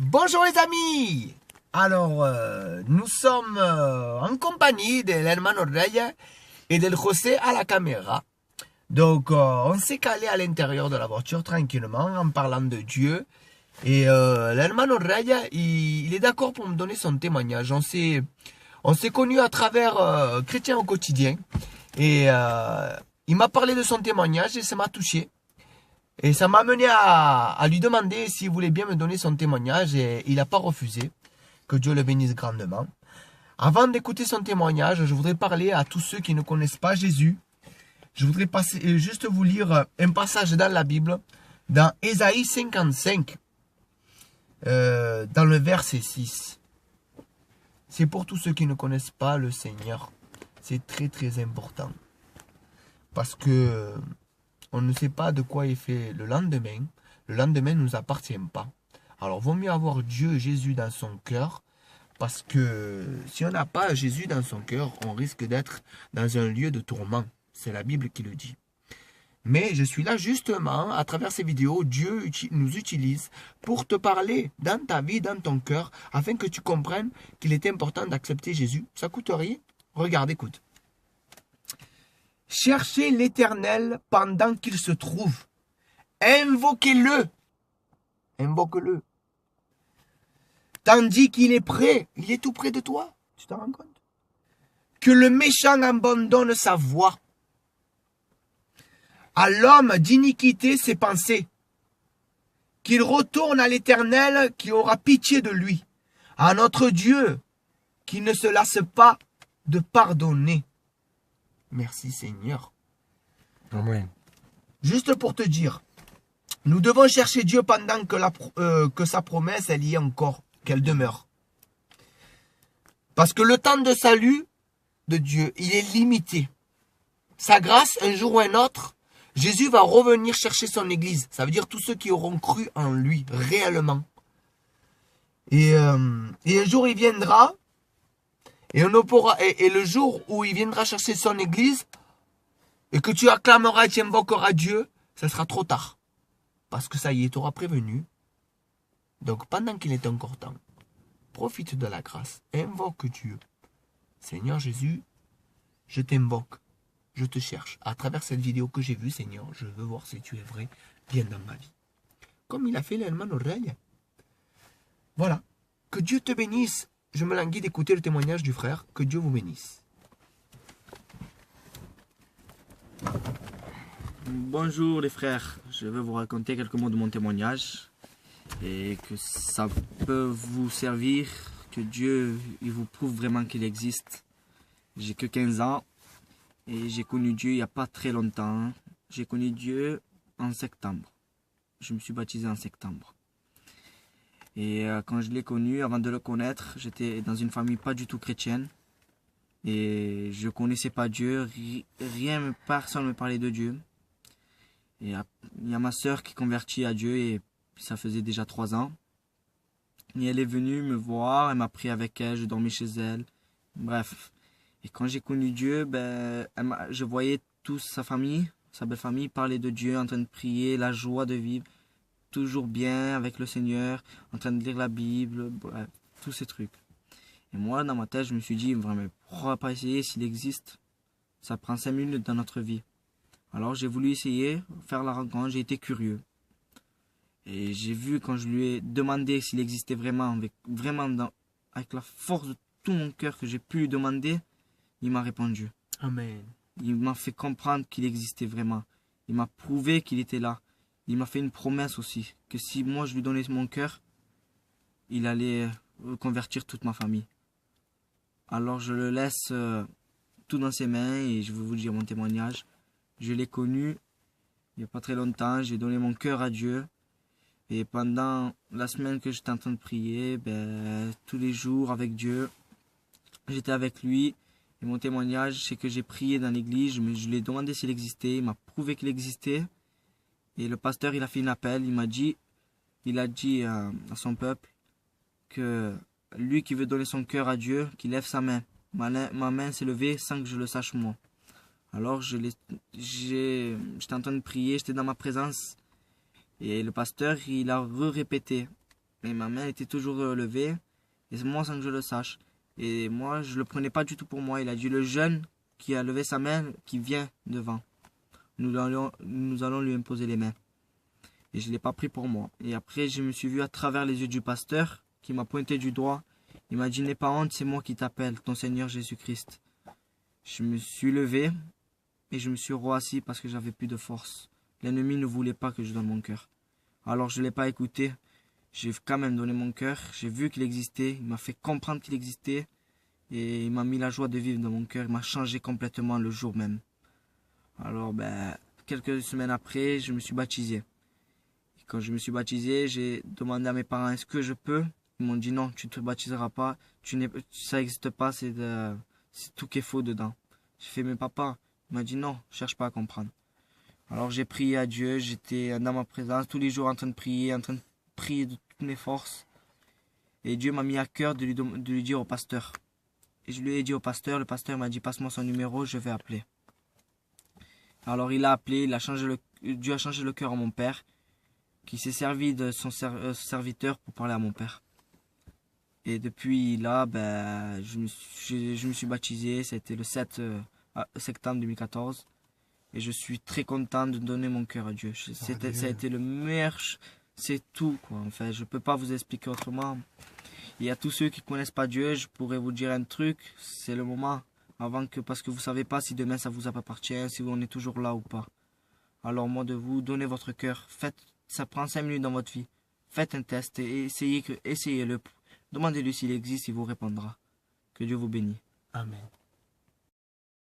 Bonjour les amis. Alors, nous sommes en compagnie de l'hermano Reyes et de José à la caméra. Donc, on s'est calé à l'intérieur de la voiture tranquillement en parlant de Dieu. Et l'hermano Reyes, il est d'accord pour me donner son témoignage. On s'est connus à travers Chrétien au quotidien. Et il m'a parlé de son témoignage et ça m'a touché. Et ça m'a amené à lui demander s'il voulait bien me donner son témoignage et il n'a pas refusé. Que Dieu le bénisse grandement. Avant d'écouter son témoignage, je voudrais parler à tous ceux qui ne connaissent pas Jésus. Je voudrais juste vous lire un passage dans la Bible, dans Ésaïe 55, dans le verset 6. C'est pour tous ceux qui ne connaissent pas le Seigneur. C'est très très important. Parce que on ne sait pas de quoi est fait le lendemain. Le lendemain ne nous appartient pas. Alors, vaut mieux avoir Dieu, Jésus dans son cœur. Parce que si on n'a pas Jésus dans son cœur, on risque d'être dans un lieu de tourment. C'est la Bible qui le dit. Mais je suis là justement, à travers ces vidéos, Dieu nous utilise pour te parler dans ta vie, dans ton cœur, afin que tu comprennes qu'il est important d'accepter Jésus. Ça coûte rien. Regarde, écoute. Cherchez l'Éternel pendant qu'il se trouve. Invoquez-le. Invoque-le. Tandis qu'il est prêt, il est tout près de toi. Tu t'en rends compte? Que le méchant abandonne sa voie. À l'homme d'iniquité ses pensées. Qu'il retourne à l'Éternel qui aura pitié de lui. À notre Dieu qui ne se lasse pas de pardonner. Merci Seigneur. Amen. Juste pour te dire, nous devons chercher Dieu pendant que sa promesse, elle y est encore, qu'elle demeure. Parce que le temps de salut de Dieu, il est limité. Sa grâce, un jour ou un autre, Jésus va revenir chercher son église. Ça veut dire tous ceux qui auront cru en lui, réellement. Et un jour, il viendra, et le jour où il viendra chercher son église, et que tu acclameras et tu invoqueras Dieu, ça sera trop tard. Parce que ça y est, tu auras prévenu. Donc pendant qu'il est encore temps, profite de la grâce, invoque Dieu. Seigneur Jésus, je t'invoque, je te cherche. À travers cette vidéo que j'ai vue, Seigneur, je veux voir si tu es vrai, viens dans ma vie. Comme il a fait l'hermano Reyes. Voilà. Que Dieu te bénisse. Je me languis d'écouter le témoignage du frère. Que Dieu vous bénisse. Bonjour les frères, je vais vous raconter quelques mots de mon témoignage et que ça peut vous servir, que Dieu il vous prouve vraiment qu'il existe. J'ai que 15 ans et j'ai connu Dieu il n'y a pas très longtemps. J'ai connu Dieu en septembre. Je me suis baptisé en septembre. Et quand je l'ai connu, avant de le connaître, j'étais dans une famille pas du tout chrétienne. Et je connaissais pas Dieu, personne ne me parlait de Dieu. Et il y a ma soeur qui est convertie à Dieu et ça faisait déjà 3 ans. Et elle est venue me voir, elle m'a pris avec elle, je dormais chez elle. Bref. Et quand j'ai connu Dieu, je voyais toute sa famille, sa belle famille, parler de Dieu, en train de prier, la joie de vivre, toujours bien avec le Seigneur, en train de lire la Bible, bref, tous ces trucs. Et moi, dans ma tête, je me suis dit, vraiment, pourquoi pas essayer s'il existe? Ça prend 5 minutes dans notre vie. Alors j'ai voulu essayer, faire la rencontre, j'ai été curieux. Et j'ai vu quand je lui ai demandé s'il existait vraiment, avec la force de tout mon cœur que j'ai pu lui demander, il m'a répondu. Amen. Il m'a fait comprendre qu'il existait vraiment. Il m'a prouvé qu'il était là. Il m'a fait une promesse aussi, que si moi je lui donnais mon cœur, il allait convertir toute ma famille. Alors je le laisse tout dans ses mains et je vais vous dire mon témoignage. Je l'ai connu il n'y a pas très longtemps, j'ai donné mon cœur à Dieu. Et pendant la semaine que j'étais en train de prier, tous les jours avec Dieu, j'étais avec lui. Et mon témoignage, c'est que j'ai prié dans l'église, je lui ai demandé s'il existait, il m'a prouvé qu'il existait. Et le pasteur, il a fait un appel, il a dit à son peuple que lui qui veut donner son cœur à Dieu, qu'il lève sa main. Ma main s'est levée sans que je le sache moi. Alors j'étais en train de prier, j'étais dans ma présence. Et le pasteur, il a répété. mais ma main était toujours levée, et moi sans que je le sache. Et moi, je le prenais pas du tout pour moi. Il a dit, le jeune qui a levé sa main, qui vient devant. Nous allons lui imposer les mains. Et je ne l'ai pas pris pour moi. Et après, je me suis vu à travers les yeux du pasteur, qui m'a pointé du doigt. Il m'a dit, n'aie pas honte, c'est moi qui t'appelle, ton Seigneur Jésus-Christ. Je me suis levé, et je me suis rassis parce que j'avais plus de force. L'ennemi ne voulait pas que je donne mon cœur. Alors je ne l'ai pas écouté. J'ai quand même donné mon cœur. J'ai vu qu'il existait. Il m'a fait comprendre qu'il existait. Et il m'a mis la joie de vivre dans mon cœur. Il m'a changé complètement le jour même. Alors, quelques semaines après, je me suis baptisé. Et quand je me suis baptisé, j'ai demandé à mes parents, est-ce que je peux? Ils m'ont dit non, tu ne te baptiseras pas. Ça n'existe pas, c'est tout qui est faux dedans. J'ai fait, mais papa, il m'a dit non, cherche pas à comprendre. Alors j'ai prié à Dieu, j'étais dans ma présence tous les jours en train de prier de toutes mes forces. Et Dieu m'a mis à cœur de lui dire au pasteur. Et je lui ai dit au pasteur, le pasteur m'a dit passe-moi son numéro, je vais appeler. Alors il a appelé, Dieu a changé le cœur à mon père, qui s'est servi de son serviteur pour parler à mon père. Et depuis là, je me suis baptisé, c'était le 7 septembre 2014. Et je suis très content de donner mon cœur à Dieu. Ça a été le meilleur, c'est tout, quoi. Enfin, je peux pas vous expliquer autrement. Il y a tous ceux qui connaissent pas Dieu, je pourrais vous dire un truc, c'est le moment. Parce que vous savez pas si demain ça vous appartient, si on est toujours là ou pas. Alors, moi de vous, donnez votre cœur. Ça prend 5 minutes dans votre vie. Faites un test et essayez-le. Demandez-lui s'il existe, il vous répondra. Que Dieu vous bénisse. Amen.